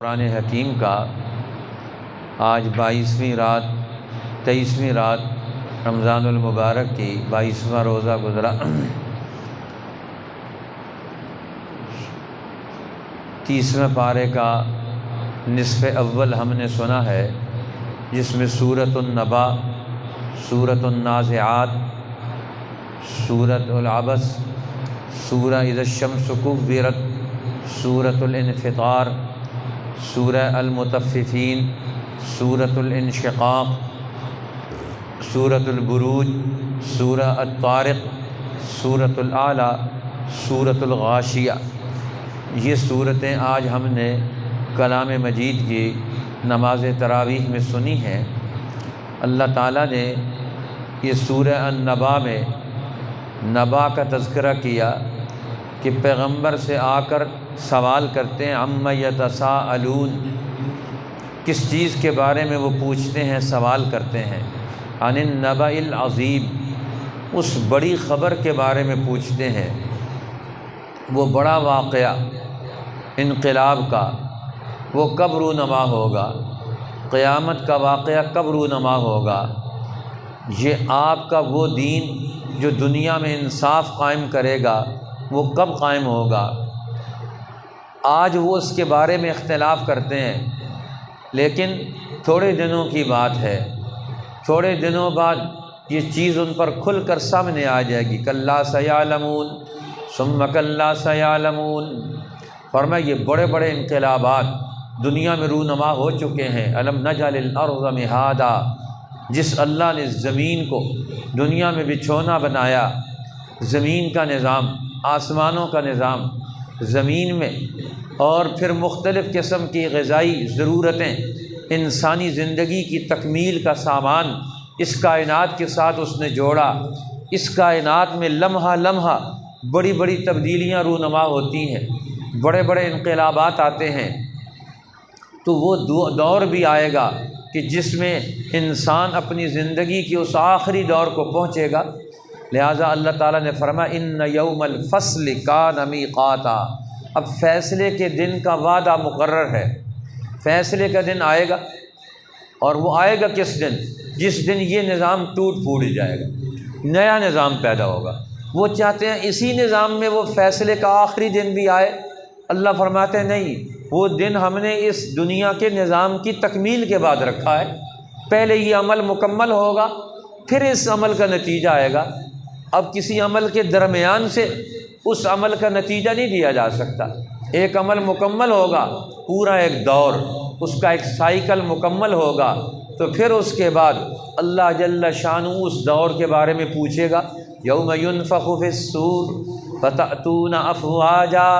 قرآن حکیم کا آج 22ویں رات 23ویں رات رمضان المبارک کی 22واں روزہ گزرا۔ 30ویں پارے کا نصف اول ہم نے سنا ہے، جس میں سورۃ النبا، سورۃ النازعات، سورۃ العبس، سورہ اذا الشمس کورت، سورۃ الانفطار، سورہ المطففین، سورۃ الانشقاق، سورۃ البروج، سورہ الطارق، سورۃ الاعلیٰ، سورۃ الغاشیہ، یہ صورتیں آج ہم نے کلام مجید کی نماز تراویح میں سنی ہیں۔ اللہ تعالیٰ نے یہ سورہ النبا میں نبا کا تذکرہ کیا کہ پیغمبر سے آ کر سوال کرتے ہیں، عما یتساءلون، کس چیز کے بارے میں وہ پوچھتے ہیں، سوال کرتے ہیں، عن النبأ العظیم، اس بڑی خبر کے بارے میں پوچھتے ہیں۔ وہ بڑا واقعہ انقلاب کا، وہ کب رونما ہوگا، قیامت کا واقعہ کب رونما ہوگا، یہ آپ کا وہ دین جو دنیا میں انصاف قائم کرے گا وہ کب قائم ہوگا۔ آج وہ اس کے بارے میں اختلاف کرتے ہیں، لیکن تھوڑے دنوں کی بات ہے، تھوڑے دنوں بعد یہ چیز ان پر کھل کر سامنے آ جائے گی۔ کلا سیعلمون ثم کلا سیعلمون، فرمایا یہ بڑے بڑے انقلابات دنیا میں رونما ہو چکے ہیں۔ الم نجعل الارض مہادا، جس اللہ نے زمین کو دنیا میں بچھونا بنایا، زمین کا نظام، آسمانوں کا نظام زمین میں، اور پھر مختلف قسم کی غذائی ضرورتیں، انسانی زندگی کی تکمیل کا سامان اس کائنات کے ساتھ اس نے جوڑا۔ اس کائنات میں لمحہ لمحہ بڑی بڑی تبدیلیاں رونما ہوتی ہیں، بڑے بڑے انقلابات آتے ہیں۔ تو وہ دور بھی آئے گا کہ جس میں انسان اپنی زندگی کے اس آخری دور کو پہنچے گا۔ لہٰذا اللہ تعالیٰ نے فرمایا ان یوم الفصل کان میقاتا، اب فیصلے کے دن کا وعدہ مقرر ہے، فیصلے کا دن آئے گا، اور وہ آئے گا کس دن؟ جس دن یہ نظام ٹوٹ پھوٹ جائے گا، نیا نظام پیدا ہوگا۔ وہ چاہتے ہیں اسی نظام میں وہ فیصلے کا آخری دن بھی آئے، اللہ فرماتے ہیں نہیں، وہ دن ہم نے اس دنیا کے نظام کی تکمیل کے بعد رکھا ہے، پہلے یہ عمل مکمل ہوگا پھر اس عمل کا نتیجہ آئے گا۔ اب کسی عمل کے درمیان سے اس عمل کا نتیجہ نہیں دیا جا سکتا، ایک عمل مکمل ہوگا، پورا ایک دور، اس کا ایک سائیکل مکمل ہوگا، تو پھر اس کے بعد اللہ جل شانہ اس دور کے بارے میں پوچھے گا، یوم ینفخ فی الصور فتأتون افواجا،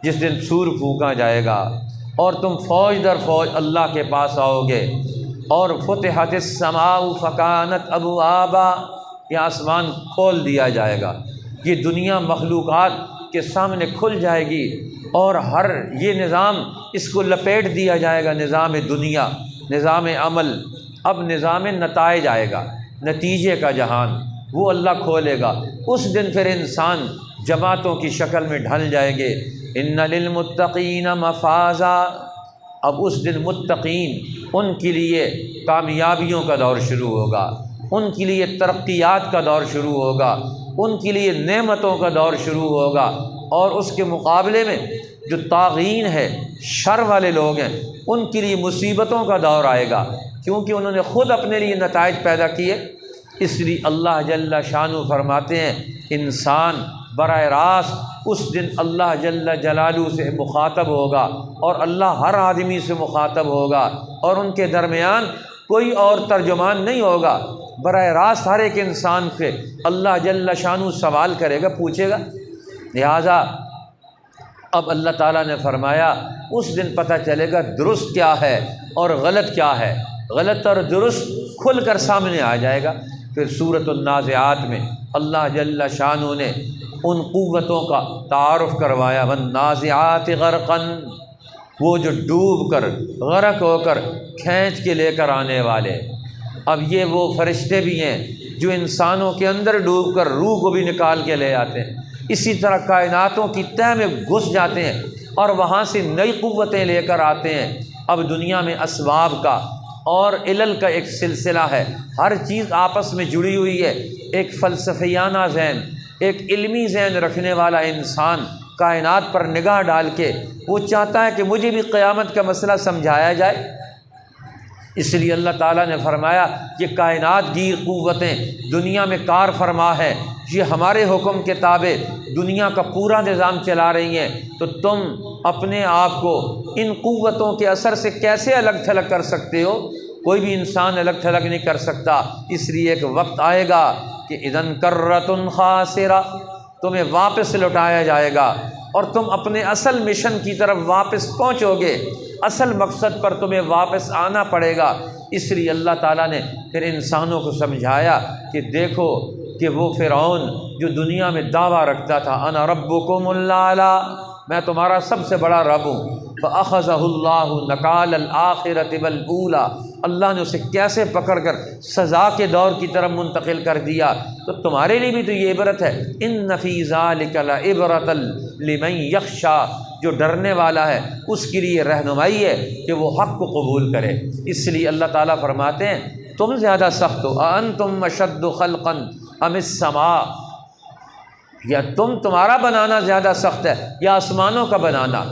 جس دن سور پھونکا جائے گا اور تم فوج در فوج اللہ کے پاس آؤ گے۔ اور فتحت السماء فکانت ابوابا، یہ آسمان کھول دیا جائے گا، یہ دنیا مخلوقات کے سامنے کھل جائے گی، اور ہر یہ نظام اس کو لپیٹ دیا جائے گا، نظام دنیا، نظام عمل۔ اب نظام نتائج آئے گا، نتیجے کا جہان، وہ اللہ کھولے گا۔ اس دن پھر انسان جماعتوں کی شکل میں ڈھل جائیں گے۔ ان للمتقین مفازا، اب اس دن متقین، ان کے لیے کامیابیوں کا دور شروع ہوگا، ان کے لیے ترقیات کا دور شروع ہوگا، ان کے لیے نعمتوں کا دور شروع ہوگا، اور اس کے مقابلے میں جو طاغین ہے، شر والے لوگ ہیں، ان کے لیے مصیبتوں کا دور آئے گا، کیونکہ انہوں نے خود اپنے لیے نتائج پیدا کیے۔ اس لیے اللہ جل شانہ فرماتے ہیں انسان براہ راست اس دن اللہ جل جلالہ سے مخاطب ہوگا، اور اللہ ہر آدمی سے مخاطب ہوگا، اور ان کے درمیان کوئی اور ترجمان نہیں ہوگا، براہ راست ہر ایک انسان سے اللہ جل شانہ سوال کرے گا، پوچھے گا۔ لہٰذا اب اللہ تعالیٰ نے فرمایا اس دن پتہ چلے گا درست کیا ہے اور غلط کیا ہے، غلط اور درست کھل کر سامنے آ جائے گا۔ پھر سورۃ النازعات میں اللہ جل شانہ نے ان قوتوں کا تعارف کروایا، والنازعات غرقا، وہ جو ڈوب کر، غرق ہو کر، کھینچ کے لے کر آنے والے۔ اب یہ وہ فرشتے بھی ہیں جو انسانوں کے اندر ڈوب کر روح کو بھی نکال کے لے آتے ہیں، اسی طرح کائناتوں کی تہ میں گھس جاتے ہیں اور وہاں سے نئی قوتیں لے کر آتے ہیں۔ اب دنیا میں اسباب کا اور علل کا ایک سلسلہ ہے، ہر چیز آپس میں جڑی ہوئی ہے۔ ایک فلسفیانہ ذہن، ایک علمی ذہن رکھنے والا انسان کائنات پر نگاہ ڈال کے وہ چاہتا ہے کہ مجھے بھی قیامت کا مسئلہ سمجھایا جائے۔ اس لیے اللہ تعالیٰ نے فرمایا کہ کائنات گیر قوتیں دنیا میں کار فرما ہے، یہ ہمارے حکم کے تابع دنیا کا پورا نظام چلا رہی ہیں، تو تم اپنے آپ کو ان قوتوں کے اثر سے کیسے الگ تھلگ کر سکتے ہو؟ کوئی بھی انسان الگ تھلگ نہیں کر سکتا۔ اس لیے ایک وقت آئے گا کہ اذن کرۃ خاسرہ، تمہیں واپس لوٹایا جائے گا اور تم اپنے اصل مشن کی طرف واپس پہنچو گے، اصل مقصد پر تمہیں واپس آنا پڑے گا۔ اس لیے اللہ تعالیٰ نے پھر انسانوں کو سمجھایا کہ دیکھو کہ وہ فرعون جو دنیا میں دعویٰ رکھتا تھا انا ربکم الاعلی، میں تمہارا سب سے بڑا رب ہوں، فاخذہ اللہ نکال الآخرۃ والاولی، اللہ نے اسے کیسے پکڑ کر سزا کے دور کی طرف منتقل کر دیا۔ تو تمہارے لیے بھی تو یہ عبرت ہے، ان فی ذلک لعبرۃ لمن یخشی، جو ڈرنے والا ہے اس کے لیے رہنمائی ہے کہ وہ حق کو قبول کرے۔ اس لیے اللہ تعالیٰ فرماتے ہیں تم زیادہ سخت ہو، اانتم اشد خلقا ام السماء، یا تمہارا بنانا زیادہ سخت ہے یا آسمانوں کا بنانا۔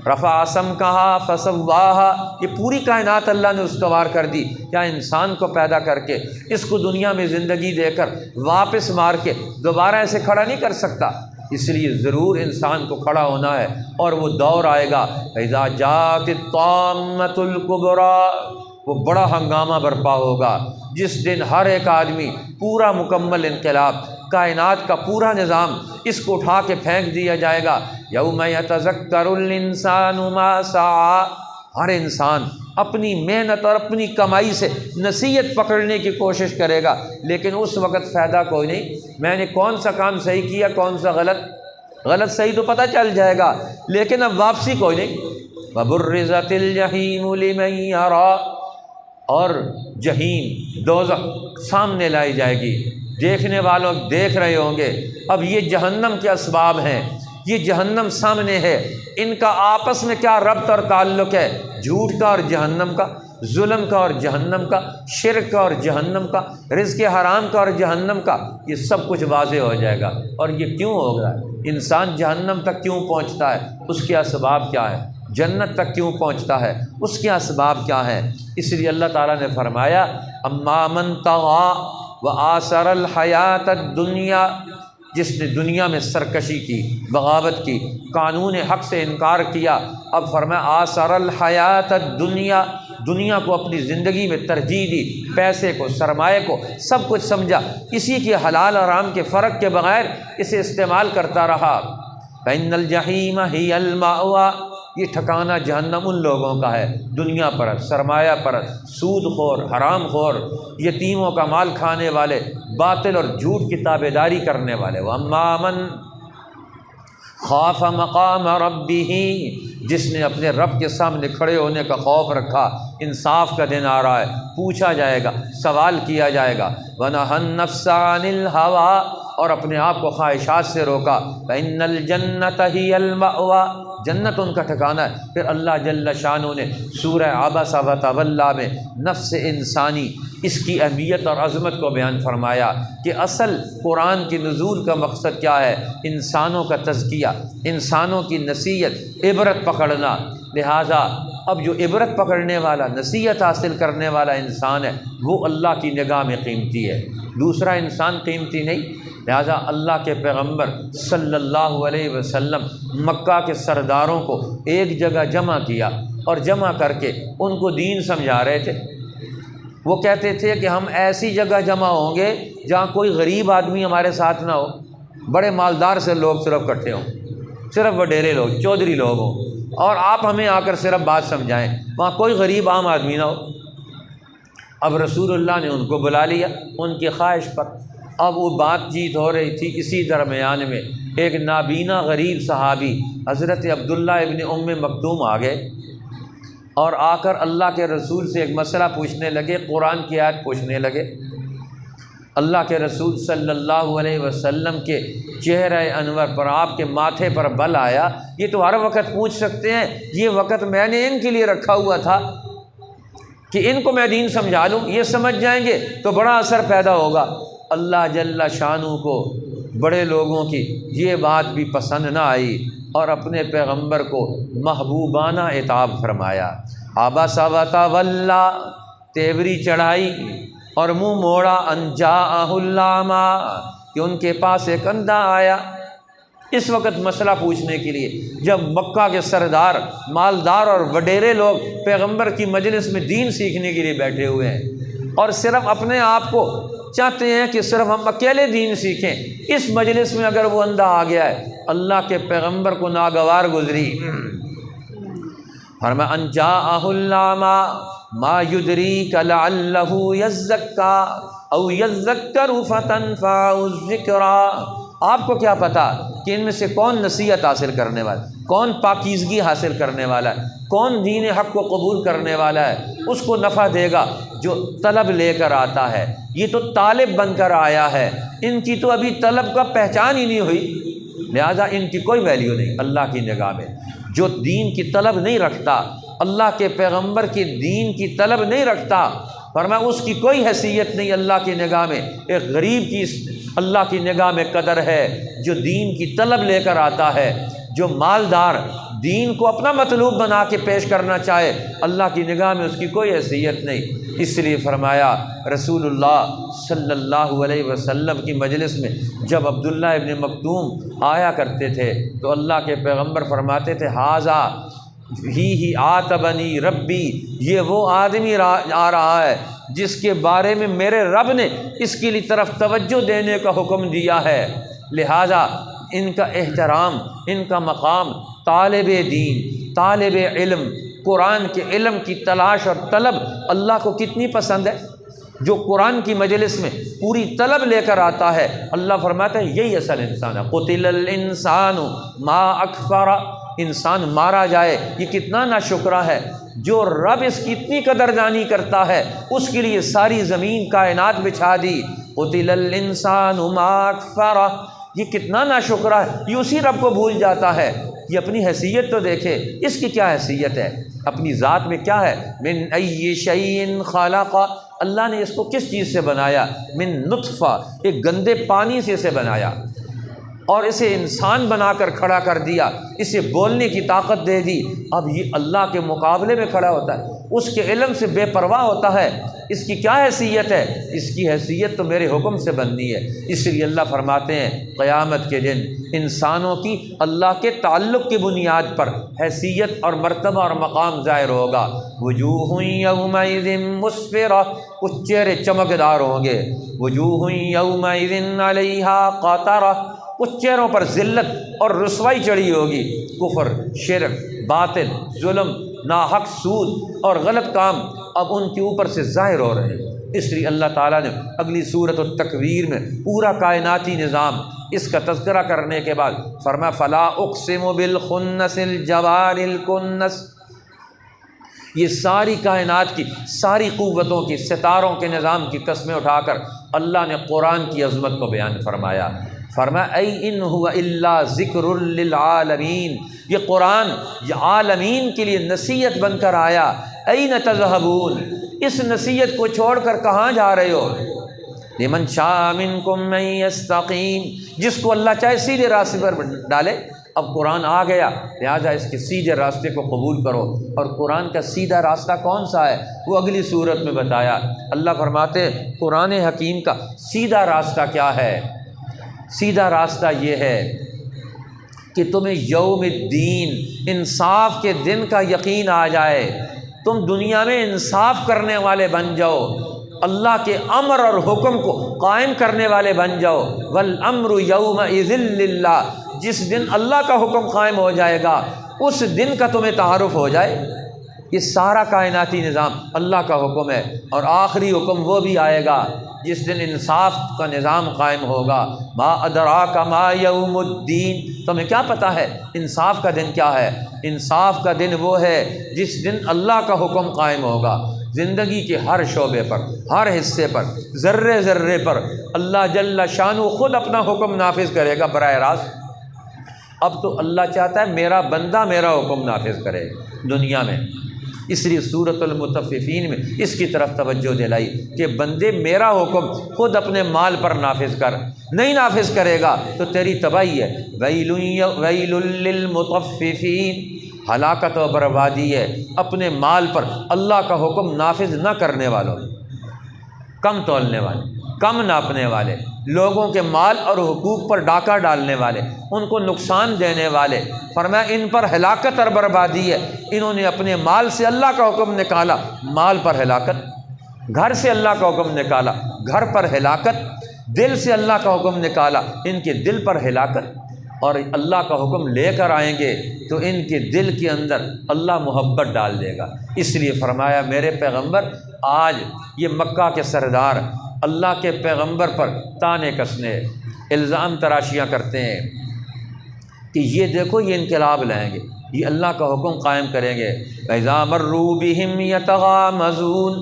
رفع سمکہا فسواہا، یہ پوری کائنات اللہ نے استوار کر دی، کیا انسان کو پیدا کر کے اس کو دنیا میں زندگی دے کر واپس مار کے دوبارہ ایسے کھڑا نہیں کر سکتا۔ اس لیے ضرور انسان کو کھڑا ہونا ہے، اور وہ دور آئے گا اذا جاءت الطامۃ الکبریٰ، وہ بڑا ہنگامہ برپا ہوگا جس دن ہر ایک آدمی پورا مکمل انقلاب، کائنات کا پورا نظام اس کو اٹھا کے پھینک دیا جائے گا۔ یوم یتذکر الانسان ما سعی، ہر انسان اپنی محنت اور اپنی کمائی سے نصیحت پکڑنے کی کوشش کرے گا، لیکن اس وقت فائدہ کوئی نہیں۔ میں نے کون سا کام صحیح کیا، کون سا غلط صحیح تو پتہ چل جائے گا، لیکن اب واپسی کوئی نہیں۔ وبرزت الجحیم لمن یری، اور جہیم دوزخ سامنے لائی جائے گی، دیکھنے والوں دیکھ رہے ہوں گے۔ اب یہ جہنم کے اسباب ہیں، یہ جہنم سامنے ہے، ان کا آپس میں کیا ربط اور تعلق ہے؟ جھوٹ کا اور جہنم کا، ظلم کا اور جہنم کا، شرک کا اور جہنم کا، رزق حرام کا اور جہنم کا، یہ سب کچھ واضح ہو جائے گا۔ اور یہ کیوں ہوگا؟ انسان جہنم تک کیوں پہنچتا ہے، اس کے اسباب کیا ہے؟ جنت تک کیوں پہنچتا ہے، اس کے اسباب کیا ہیں؟ اس لیے اللہ تعالیٰ نے فرمایا اما من طغی وآثر الحیات الدنیا، جس نے دنیا میں سرکشی کی، بغاوت کی، قانون حق سے انکار کیا، اب فرمایا آثر الحیات الدنیا، دنیا کو اپنی زندگی میں ترجیح دی، پیسے کو، سرمایہ کو، سب کچھ سمجھا، اسی کے حلال حرام کے فرق کے بغیر اسے استعمال کرتا رہا۔ فإن الجحیم ہی المأویٰ، یہ ٹھکانہ جہنم ان لوگوں کا ہے، دنیا پرست، سرمایہ پرست، سود خور، حرام خور، یتیموں کا مال کھانے والے، باطل اور جھوٹ کی تابعداری کرنے والے۔ وَأَمَّا مَنْ خَافَ مَقَامَ رَبِّهِ، جس نے اپنے رب کے سامنے کھڑے ہونے کا خوف رکھا، انصاف کا دن آ رہا ہے، پوچھا جائے گا، سوال کیا جائے گا۔ وَنَهَى النَّفْسَ عَنِ الْهَوَىٰ، اور اپنے آپ کو خواہشات سے روکا۔ فَإِنَّ الْجَنَّةَ هِيَ الْمَأْوَىٰ، جنت ان کا ٹھکانہ ہے۔ پھر اللہ جل شانہ نے سورہ عبس وتولیٰ میں نفس انسانی، اس کی اہمیت اور عظمت کو بیان فرمایا کہ اصل قرآن کی نزول کا مقصد کیا ہے؟ انسانوں کا تزکیہ، انسانوں کی نصیحت، عبرت پکڑنا۔ لہٰذا اب جو عبرت پکڑنے والا، نصیحت حاصل کرنے والا انسان ہے، وہ اللہ کی نگاہ میں قیمتی ہے، دوسرا انسان قیمتی نہیں۔ لہٰذا اللہ کے پیغمبر صلی اللہ علیہ وسلم مکہ کے سرداروں کو ایک جگہ جمع کیا، اور جمع کر کے ان کو دین سمجھا رہے تھے۔ وہ کہتے تھے کہ ہم ایسی جگہ جمع ہوں گے جہاں کوئی غریب آدمی ہمارے ساتھ نہ ہو، بڑے مالدار سے لوگ صرف اکٹھے ہوں، صرف وڈیرے لوگ، چودھری لوگ ہوں، اور آپ ہمیں آ کر صرف بات سمجھائیں، وہاں کوئی غریب عام آدمی نہ ہو۔ اب رسول اللہ نے ان کو بلا لیا ان کی خواہش پر۔ اب وہ بات چیت ہو رہی تھی، اسی درمیان میں ایک نابینا غریب صحابی حضرت عبداللہ ابن ام مکتوم آ گئے، اور آ کر اللہ کے رسول سے ایک مسئلہ پوچھنے لگے، قرآن کی آیت پوچھنے لگے۔ اللہ کے رسول صلی اللہ علیہ وسلم کے چہرہ انور پر، آپ کے ماتھے پر بل آیا، یہ تو ہر وقت پوچھ سکتے ہیں، یہ وقت میں نے ان کے لیے رکھا ہوا تھا کہ ان کو میں دین سمجھا لوں، یہ سمجھ جائیں گے تو بڑا اثر پیدا ہوگا۔ اللہ جل شانہ کو بڑے لوگوں کی یہ بات بھی پسند نہ آئی اور اپنے پیغمبر کو محبوبانہ عتاب فرمایا۔ عبس وتولی، تیوری چڑھائی اور منہ موڑا، ان جاءہ الاعمی، کہ ان کے پاس ایک اندھا آیا اس وقت مسئلہ پوچھنے کے لیے، جب مکہ کے سردار، مالدار اور وڈیرے لوگ پیغمبر کی مجلس میں دین سیکھنے کے لیے بیٹھے ہوئے ہیں اور صرف اپنے آپ کو چاہتے ہیں کہ صرف ہم اکیلے دین سیکھیں۔ اس مجلس میں اگر وہ اندھا آ گیا ہے، اللہ کے پیغمبر کو ناگوار گزری۔ فرمایا ان جاءہ الاعمی ما یدریک لعلہ یزکی او یذکر فتنفعہ الذکریٰ، آپ کو کیا پتا کہ ان میں سے کون نصیحت حاصل کرنے والا، کون پاکیزگی حاصل کرنے والا ہے، کون دین حق کو قبول کرنے والا ہے، اس کو نفع دے گا جو طلب لے کر آتا ہے۔ یہ تو طالب بن کر آیا ہے، ان کی تو ابھی طلب کا پہچان ہی نہیں ہوئی، لہذا ان کی کوئی ویلیو نہیں اللہ کی نگاہ میں۔ جو دین کی طلب نہیں رکھتا، اللہ کے پیغمبر کے دین کی طلب نہیں رکھتا، فرمایا اس کی کوئی حیثیت نہیں اللہ کی نگاہ میں۔ ایک غریب کی اللہ کی نگاہ میں قدر ہے جو دین کی طلب لے کر آتا ہے۔ جو مالدار دین کو اپنا مطلوب بنا کے پیش کرنا چاہے، اللہ کی نگاہ میں اس کی کوئی حیثیت نہیں۔ اس لیے فرمایا رسول اللہ صلی اللہ علیہ وسلم کی مجلس میں جب عبداللہ ابن مکتوم آیا کرتے تھے تو اللہ کے پیغمبر فرماتے تھے ھذا ہی عاتبنی ربی، یہ وہ آدمی آ رہا ہے جس کے بارے میں میرے رب نے اس کی طرف توجہ دینے کا حکم دیا ہے، لہذا ان کا احترام، ان کا مقام، طالب دین، طالب علم، قرآن کے علم کی تلاش اور طلب اللہ کو کتنی پسند ہے۔ جو قرآن کی مجلس میں پوری طلب لے کر آتا ہے، اللہ فرماتا ہے یہی اصل انسان ہے۔ قتل الانسان ما اکفر، انسان مارا جائے یہ کتنا ناشکرا ہے۔ جو رب اس کی اتنی قدردانی کرتا ہے اس کے لیے ساری زمین کائنات بچھا دی۔ قتل الانسان ما اکفر، یہ کتنا ناشکرا ہے، یہ اسی رب کو بھول جاتا ہے۔ یہ اپنی حیثیت تو دیکھے، اس کی کیا حیثیت ہے، اپنی ذات میں کیا ہے۔ من ای شیء خلق، اللہ نے اس کو کس چیز سے بنایا، من نطفہ، ایک گندے پانی سے اسے بنایا اور اسے انسان بنا کر کھڑا کر دیا، اسے بولنے کی طاقت دے دی۔ اب یہ اللہ کے مقابلے میں کھڑا ہوتا ہے، اس کے علم سے بے پرواہ ہوتا ہے، اس کی کیا حیثیت ہے، اس کی حیثیت تو میرے حکم سے بننی ہے۔ اس لیے اللہ فرماتے ہیں قیامت کے دن انسانوں کی اللہ کے تعلق کی بنیاد پر حیثیت اور مرتبہ اور مقام ظاہر ہوگا۔ وجوہ یومئذ مسفرہ، کچھ چہرے چمکدار ہوں گے۔ وجوہ یومئذ علیہا قطرہ، کچھ چہروں پر ذلت اور رسوائی چڑھی ہوگی، کفر، شرک، باطل، ظلم، ناحق سود اور غلط کام اب ان کے اوپر سے ظاہر ہو رہے ہیں۔ اس لیے اللہ تعالیٰ نے اگلی سورۃ التکویر میں پورا کائناتی نظام اس کا تذکرہ کرنے کے بعد فرمایا فلا اقسم بالخنس الجوار الکنس، یہ ساری کائنات کی ساری قوتوں کی، ستاروں کے نظام کی قسمیں اٹھا کر اللہ نے قرآن کی عظمت کو بیان فرمایا۔ فرمایا ای ان هو الا ذکر للعالمین، یہ قرآن یہ عالمین کے لیے نصیحت بن کر آیا۔ این تذہبون، اس نصیحت کو چھوڑ کر کہاں جا رہے ہو؟ لمن شاء منکم من یستقیم، جس کو اللہ چاہے سیدھے راستے پر ڈالے۔ اب قرآن آ گیا، لہٰذا اس کے سیدھے راستے کو قبول کرو۔ اور قرآن کا سیدھا راستہ کون سا ہے وہ اگلی صورت میں بتایا۔ اللہ فرماتے قرآن حکیم کا سیدھا راستہ کیا ہے؟ سیدھا راستہ یہ ہے کہ تمہیں یوم الدین، انصاف کے دن کا یقین آ جائے، تم دنیا میں انصاف کرنے والے بن جاؤ، اللہ کے امر اور حکم کو قائم کرنے والے بن جاؤ۔ والامر یومئذ للہ، جس دن اللہ کا حکم قائم ہو جائے گا اس دن کا تمہیں تعارف ہو جائے۔ یہ سارا کائناتی نظام اللہ کا حکم ہے، اور آخری حکم وہ بھی آئے گا جس دن انصاف کا نظام قائم ہوگا۔ ما ادراک ما یوم الدین، تمہیں کیا پتہ ہے انصاف کا دن کیا ہے؟ انصاف کا دن وہ ہے جس دن اللہ کا حکم قائم ہوگا۔ زندگی کے ہر شعبے پر، ہر حصے پر، ذرے ذرے پر اللہ جل شانہ خود اپنا حکم نافذ کرے گا براہ راست۔ اب تو اللہ چاہتا ہے میرا بندہ میرا حکم نافذ کرے دنیا میں، اس لیے سورۃ المطففین میں اس کی طرف توجہ دلائی کہ بندے میرا حکم خود اپنے مال پر نافذ کر، نہیں نافذ کرے گا تو تیری تباہی ہے۔ ویل للمطففین، ہلاکت و بربادی ہے اپنے مال پر اللہ کا حکم نافذ نہ کرنے والوں، کم تولنے والے، کم ناپنے والے، لوگوں کے مال اور حقوق پر ڈاکہ ڈالنے والے، ان کو نقصان دینے والے۔ فرمایا ان پر ہلاکت اور بربادی ہے، انہوں نے اپنے مال سے اللہ کا حکم نکالا، مال پر ہلاکت، گھر سے اللہ کا حکم نکالا، گھر پر ہلاکت، دل سے اللہ کا حکم نکالا، ان کے دل پر ہلاکت۔ اور اللہ کا حکم لے کر آئیں گے تو ان کے دل کے اندر اللہ محبت ڈال دے گا۔ اس لیے فرمایا میرے پیغمبر، آج یہ مکہ کے سردار اللہ کے پیغمبر پر تانے کسنے، الزام تراشیاں کرتے ہیں کہ یہ دیکھو یہ انقلاب لائیں گے، یہ اللہ کا حکم قائم کریں گے۔ وَإِذَا مَرُّوا بِهِمْ يَتَغَامَزُونَ،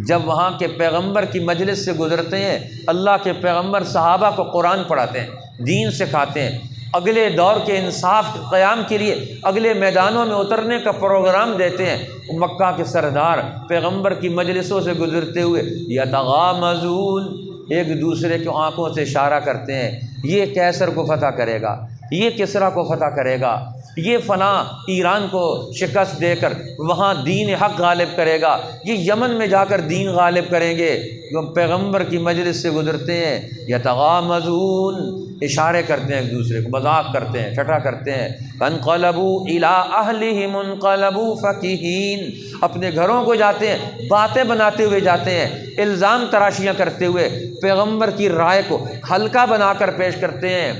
جب وہاں کے پیغمبر کی مجلس سے گزرتے ہیں، اللہ کے پیغمبر صحابہ کو قرآن پڑھاتے ہیں، دین سکھاتے ہیں، اگلے دور کے انصاف قیام کے لیے اگلے میدانوں میں اترنے کا پروگرام دیتے ہیں۔ مکہ کے سردار پیغمبر کی مجلسوں سے گزرتے ہوئے یتغامزون، ایک دوسرے کی آنکھوں سے اشارہ کرتے ہیں، یہ کیسر کو فتح کرے گا، یہ کسریٰ کو فتح کرے گا، یہ فلاں ایران کو شکست دے کر وہاں دین حق غالب کرے گا، یہ یمن میں جا کر دین غالب کریں گے۔ جو پیغمبر کی مجلس سے گزرتے ہیں یتغامزون، اشارے کرتے ہیں ایک دوسرے کو، مذاق کرتے ہیں، ٹھٹھا کرتے ہیں۔ فانقلبوا الی اہلہم انقلبوا فکہین، اپنے گھروں کو جاتے ہیں، باتیں بناتے ہوئے جاتے ہیں، الزام تراشیاں کرتے ہوئے پیغمبر کی رائے کو ہلکا بنا کر پیش کرتے ہیں۔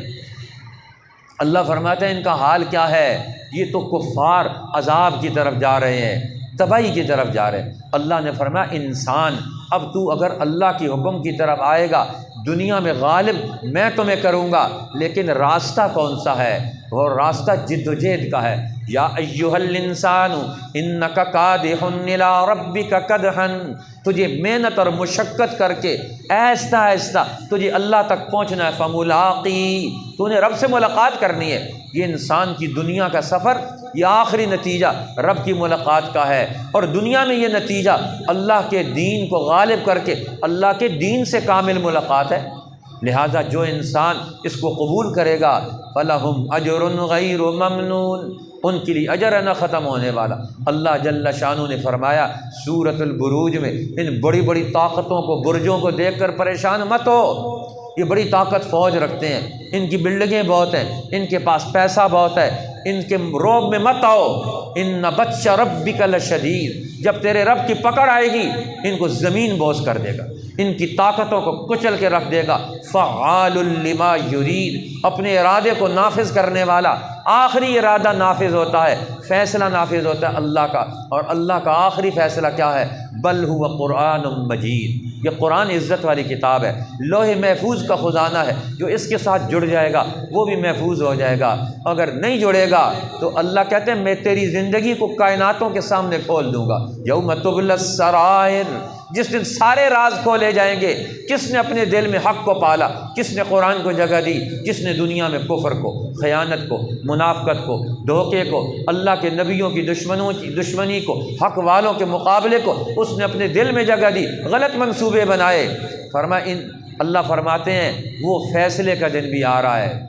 اللہ فرماتے ہیں ان کا حال کیا ہے، یہ تو کفار عذاب کی طرف جا رہے ہیں، تباہی کی طرف جا رہے ہیں۔ اللہ نے فرمایا انسان اب تو اگر اللہ کی حکم کی طرف آئے گا، دنیا میں غالب میں تمہیں کروں گا، لیکن راستہ کون سا ہے؟ وہ راستہ جد و جہد کا ہے۔ یا ایھا الانسان انک کادح الی ربک کدحا، تجھے محنت اور مشقت کر کے آہستہ آہستہ تجھے اللہ تک پہنچنا ہے۔ فملاقی، تو نے رب سے ملاقات کرنی ہے۔ یہ انسان کی دنیا کا سفر، یہ آخری نتیجہ رب کی ملاقات کا ہے، اور دنیا میں یہ نتیجہ اللہ کے دین کو غالب کر کے اللہ کے دین سے کامل ملاقات ہے۔ لہٰذا جو انسان اس کو قبول کرے گا فلہم اجر غیر ممنون، ان کے لیے اجر نہ ختم ہونے والا۔ اللہ جل شانہ نے فرمایا سورۃ البروج میں، ان بڑی بڑی طاقتوں کو، برجوں کو دیکھ کر پریشان مت ہو، یہ بڑی طاقت فوج رکھتے ہیں، ان کی بلڈنگیں بہت ہیں، ان کے پاس پیسہ بہت ہے، ان کے روب میں مت آؤ۔ ان بطش ربک لشدید، جب تیرے رب کی پکڑ آئے گی ان کو زمین بوس کر دے گا، ان کی طاقتوں کو کچل کے رکھ دے گا۔ فعال لما یرید، اپنے ارادے کو نافذ کرنے والا، آخری ارادہ نافذ ہوتا ہے، فیصلہ نافذ ہوتا ہے اللہ کا، اور اللہ کا آخری فیصلہ کیا ہے؟ بل هو قرآن مجید، یہ قرآن عزت والی کتاب ہے، لوح محفوظ کا خزانہ ہے، جو اس کے ساتھ جڑ جائے گا وہ بھی محفوظ ہو جائے گا، اگر نہیں جڑے گا تو اللہ کہتے ہیں میں تیری زندگی کو کائناتوں کے سامنے کھول دوں گا۔ یوم تبلی السرائر، جس دن سارے راز کھولے جائیں گے، کس نے اپنے دل میں حق کو پالا، کس نے قرآن کو جگہ دی، جس نے دنیا میں کفر کو، خیانت کو، منافقت کو، دھوکے کو، اللہ کے نبیوں کی دشمنی کو، حق والوں کے مقابلے کو اس نے اپنے دل میں جگہ دی، غلط منصوبے بنائے۔ اللہ فرماتے ہیں وہ فیصلے کا دن بھی آ رہا ہے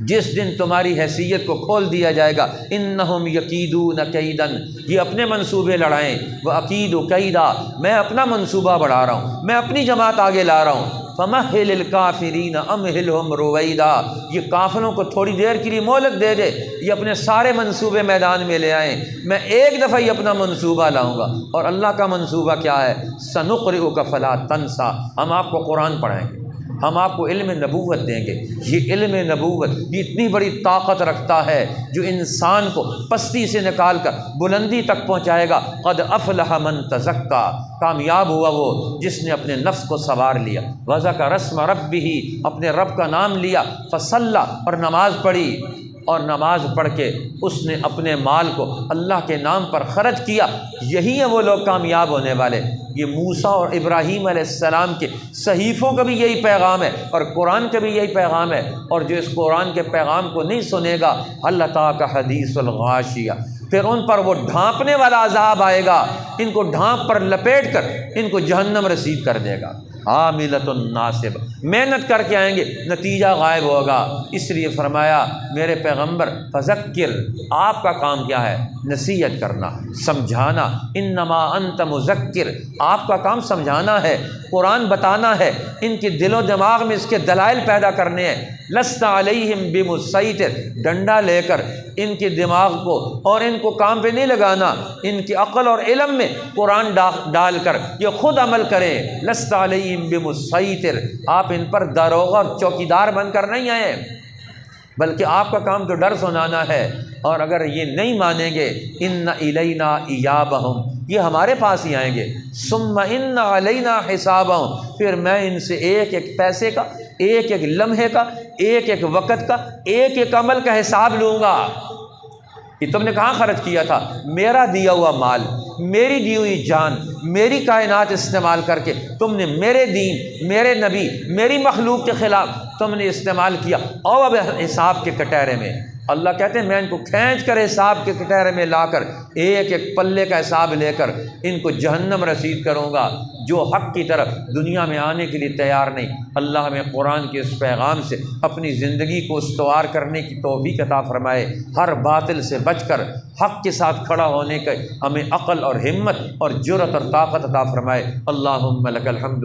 جس دن تمہاری حیثیت کو کھول دیا جائے گا۔ انہم یکیدون کیدا، یہ اپنے منصوبے لڑائیں، واکید کیدا، میں اپنا منصوبہ بڑھا رہا ہوں، میں اپنی جماعت آگے لا رہا ہوں۔ فمہل الکافرین امہلہم رویدا، یہ کافروں کو تھوڑی دیر کے لیے مہلت دے دے، یہ اپنے سارے منصوبے میدان میں لے آئیں، میں ایک دفعہ یہ اپنا منصوبہ لاؤں گا۔ اور اللہ کا منصوبہ کیا ہے؟ سنقرئک فلا تنسا، ہم آپ کو قرآن پڑھائیں گے، ہم آپ کو علم نبوت دیں گے۔ یہ علم نبوت یہ اتنی بڑی طاقت رکھتا ہے جو انسان کو پستی سے نکال کر بلندی تک پہنچائے گا۔ قد افلح من تزکا، کامیاب ہوا وہ جس نے اپنے نفس کو سنوار لیا۔ وذکر اسم ربہ، اپنے رب کا نام لیا۔ فصلی، اور نماز پڑھی۔ اور نماز پڑھ کے اس نے اپنے مال کو اللہ کے نام پر خرچ کیا، یہی ہیں وہ لوگ کامیاب ہونے والے۔ یہ موسیٰ اور ابراہیم علیہ السلام کے صحیفوں کا بھی یہی پیغام ہے اور قرآن کا بھی یہی پیغام ہے، اور جو اس قرآن کے پیغام کو نہیں سنے گا، اللہ تعالیٰ کا حدیث الغاشیہ، پھر ان پر وہ ڈھانپنے والا عذاب آئے گا، ان کو ڈھانپ پر لپیٹ کر ان کو جہنم رسید کر دے گا۔ عاملۃ ناصب، محنت کر کے آئیں گے، نتیجہ غائب ہوگا۔ اس لیے فرمایا میرے پیغمبر فذکر، آپ کا کام کیا ہے؟ نصیحت کرنا، سمجھانا۔ انما انت مذکر، آپ کا کام سمجھانا ہے، قرآن بتانا ہے، ان کے دل و دماغ میں اس کے دلائل پیدا کرنے ہیں۔ لست علیہم بمسیطر، ڈنڈا لے کر ان کے دماغ کو اور ان کو کام پہ نہیں لگانا، ان کی عقل اور علم میں قرآن ڈال کر یہ خود عمل کریں۔ لست علیہم بمسیطر، آپ ان پر داروغہ اور چوکیدار بن کر نہیں آئے، بلکہ آپ کا کام تو ڈر سنانا ہے۔ اور اگر یہ نہیں مانیں گے، ان الینا ایابہم، یہ ہمارے پاس ہی آئیں گے، ثم ان علینا حسابہم، پھر میں ان سے ایک ایک پیسے کا، ایک ایک لمحے کا، ایک ایک وقت کا، ایک ایک عمل کا حساب لوں گا کہ تم نے کہاں خرچ کیا تھا۔ میرا دیا ہوا مال، میری دی ہوئی جان، میری کائنات استعمال کر کے تم نے میرے دین، میرے نبی، میری مخلوق کے خلاف تم نے استعمال کیا، اور اب حساب کے کٹہرے میں اللہ کہتے ہیں میں ان کو کھینچ کر حساب کے کٹہرے میں لا کر ایک ایک پلے کا حساب لے کر ان کو جہنم رسید کروں گا۔ جو حق کی طرف دنیا میں آنے کے لیے تیار نہیں، اللہ ہمیں قرآن کے اس پیغام سے اپنی زندگی کو استوار کرنے کی توفیق عطا فرمائے، ہر باطل سے بچ کر حق کے ساتھ کھڑا ہونے کا ہمیں عقل اور ہمت اور جرأت اور طاقت عطا فرمائے۔ اللہم لک الحمد۔